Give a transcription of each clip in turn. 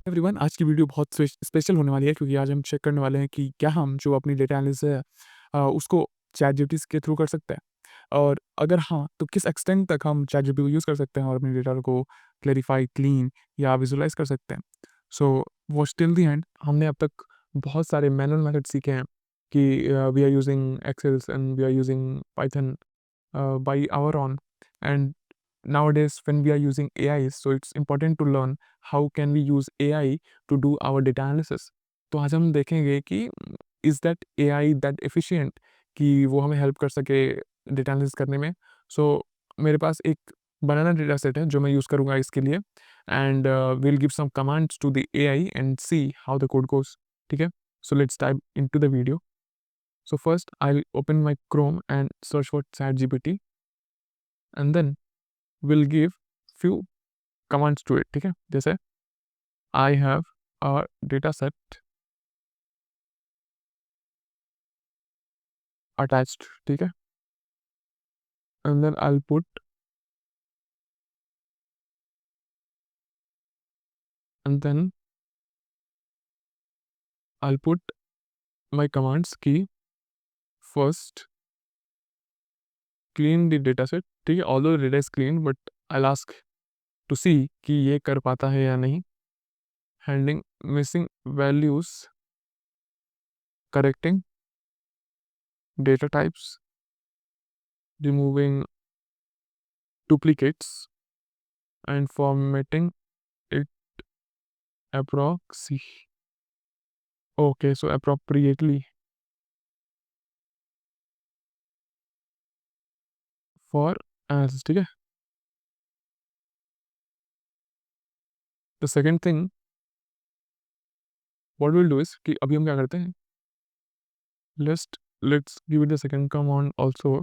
Everyone, आज की video बहुत स्पेशल होने वाली है क्योंकि आज हम चेक करने वाले हैं कि क्या हम जो अपनी डेटा एनालिसिस है उसको चैटजीपीटी के थ्रू कर सकते हैं और अगर हाँ, तो किस एक्सटेंट तक हम चैटजीपीटी को यूज़ कर सकते हैं और अपने डेटा को क्लैरिफाई, क्लीन या विजुअलाइज़ कर सकते हैं। So watch till the end. हमने अब तक बहुत सारे मैनुअल मेथड सीखे हैं कि we are using excels and we are using Python by our own, and nowadays when we are using AI, so it's important to learn how can we use AI to do our data analysis. तो आज हम देखेंगे कि is that AI that efficient कि वो हमें help कर सके डेटा एनालिसिस करने में। सो मेरे पास एक बनाना डेटा सेट है जो मैं यूज़ करूँगा इसके लिए, and will give some commands to the AI and see how the code goes. ठीक है? So let's type into the video. So first I'll open my Chrome and search for ChatGPT, and then we'll give few commands to it. ठीक है? जैसे I have a data set attached. ठीक है? And then and then I'll put my commands key. First clean the data set. ठीक है? Although the data is clean, but I'll ask to see कि ये कर पाता है या नहीं. Handling missing values, correcting data types, removing duplicates, and formatting it approxi okay, so appropriately for analysis. ठीक है? The second thing what we'll do is कि अभी हम क्या करते हैं, let's give it the second command also.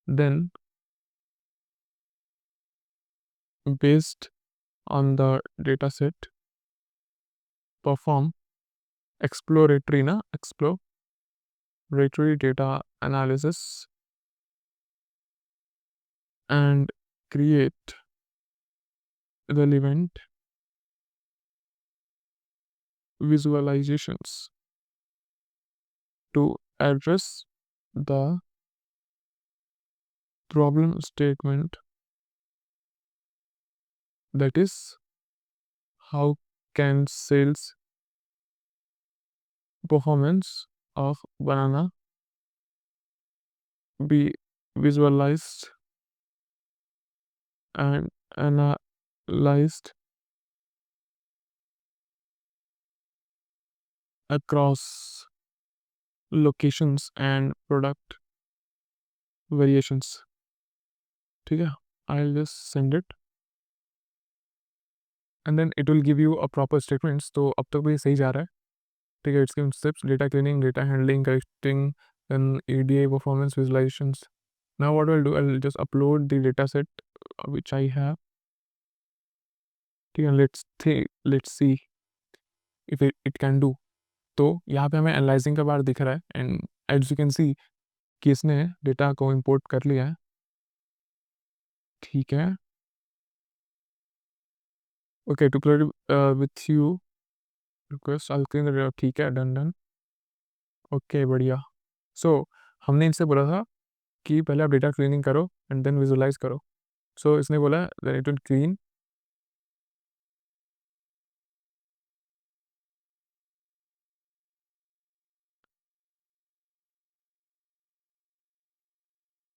Then based on the data set, perform exploratory data analysis and create relevant visualizations to address the problem statement, that is, how can sales performance of banana be visualized and analyzed across locations and product variations. ठीक है? I'll just send it and then it will give you a proper statements. तो अब तक तो ये सही जा रहा है. ठीक है? It's giving steps: data cleaning, data handling, correcting, then EDA performance visualizations. Now what I'll do, I'll just upload the data set which I have. ठीक है? Let's see if it can do. तो यहाँ पे हमें analysing का बार दिख रहा है, and as you can see कि इसने डेटा को इंपोर्ट कर लिया है. ठीक है? Okay, to clear with you request I clean the, ठीक है, डन डन. ओके, बढ़िया. सो हमने इनसे बोला था कि पहले आप डेटा क्लीनिंग करो एंड देन विजुअलाइज करो. सो इसने बोला देन इट विल क्लीन.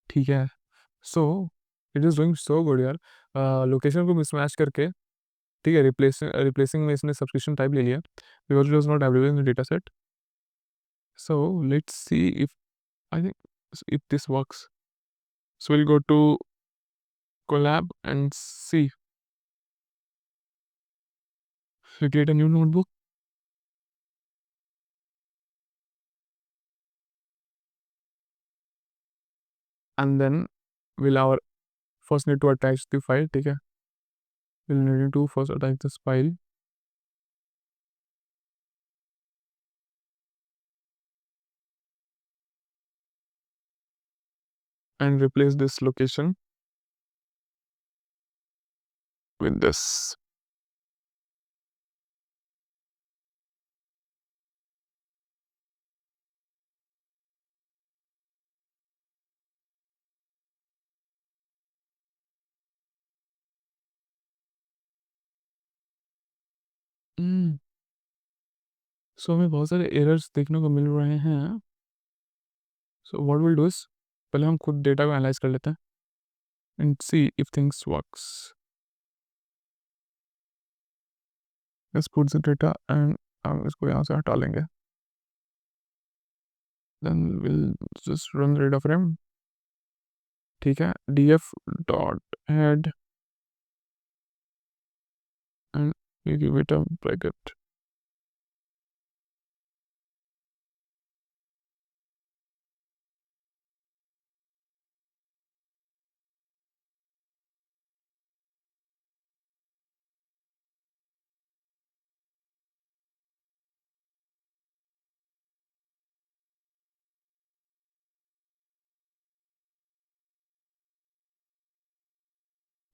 ठीक है? So it is doing so good यार. लोकेशन को मिसमैच करके, ठीक है, रिप्लेसिंग में इसने सब्सक्रिप्शन टाइप ले लिया because it was not available in the data set. So let's see if I think if this works. So we'll go to collab and see. We create a new notebook and then we'll our first need to attach the file. ठीक है? We'll need to first attach this file and replace this location with this. हुँ, सो हमें बहुत सारे errors देखने को मिल रहे हैं। So what will do is पहले हम खुद डेटा को एनालाइज़ कर लेते हैं and see if things works. Let's put the data and हम इसको यहाँ से हटा लेंगे। Then will just run data frame. ठीक है, df dot head and we give it a bracket.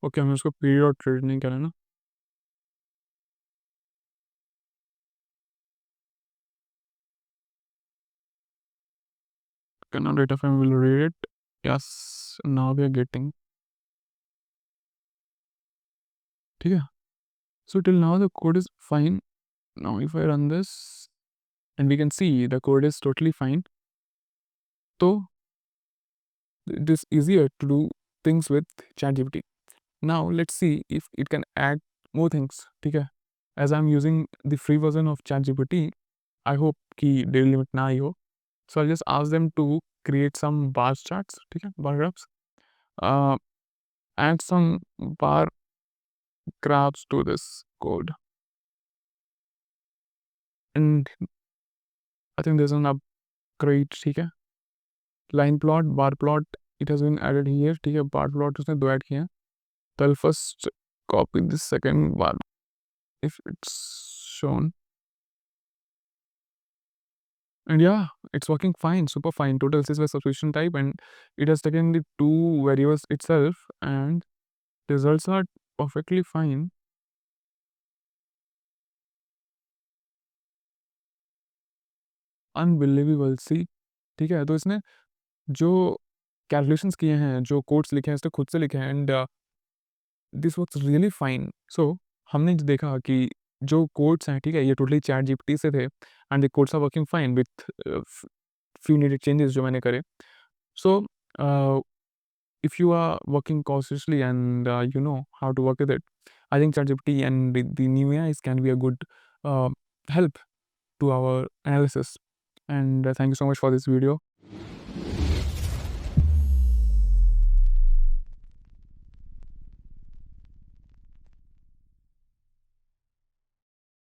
Okay, हमें उसको पीरियड और ट्रेड नहीं करना ना। Okay, now data frame will read it. Yes, now we are getting. ठीक है, so till now the code is fine. Now if I run this and we can see the code is totally fine. So it is easier to do things with ChatGPT. Now let's see if it can add more things. ठीक है, as I'm using the free version of ChatGPT, I hope कि daily limit ना आई हो. So I'll just ask them to create some bar charts. ठीक है, bar graphs. Uh, add some bar graphs to this code. And I think there's an upgrade. ठीक है, line plot, bar plot, it has been added here. ठीक है, bar plot उसने दो add किए हैं. तो I'll first copy this second bar if it's shown. And yeah, it's working fine, super fine. Total is by substitution type, and it has taken the two variables itself, and results are perfectly fine. Unbelievable. See, ठीक है, तो इसने जो calculations किए हैं, जो codes लिखे हैं, इसने खुद से लिखे हैं and this works really fine. So हमने जो देखा कि जो कोड्स हैं, ठीक है, ये टोटली चैट जीपीटी से थे and the codes are working fine with few needed changes जो मैंने करे। सो if you are working cautiously and you know how to work with it, I think ChatGPT and the new AIs can be a good uh, help to our analysis. And thank you so much for this video.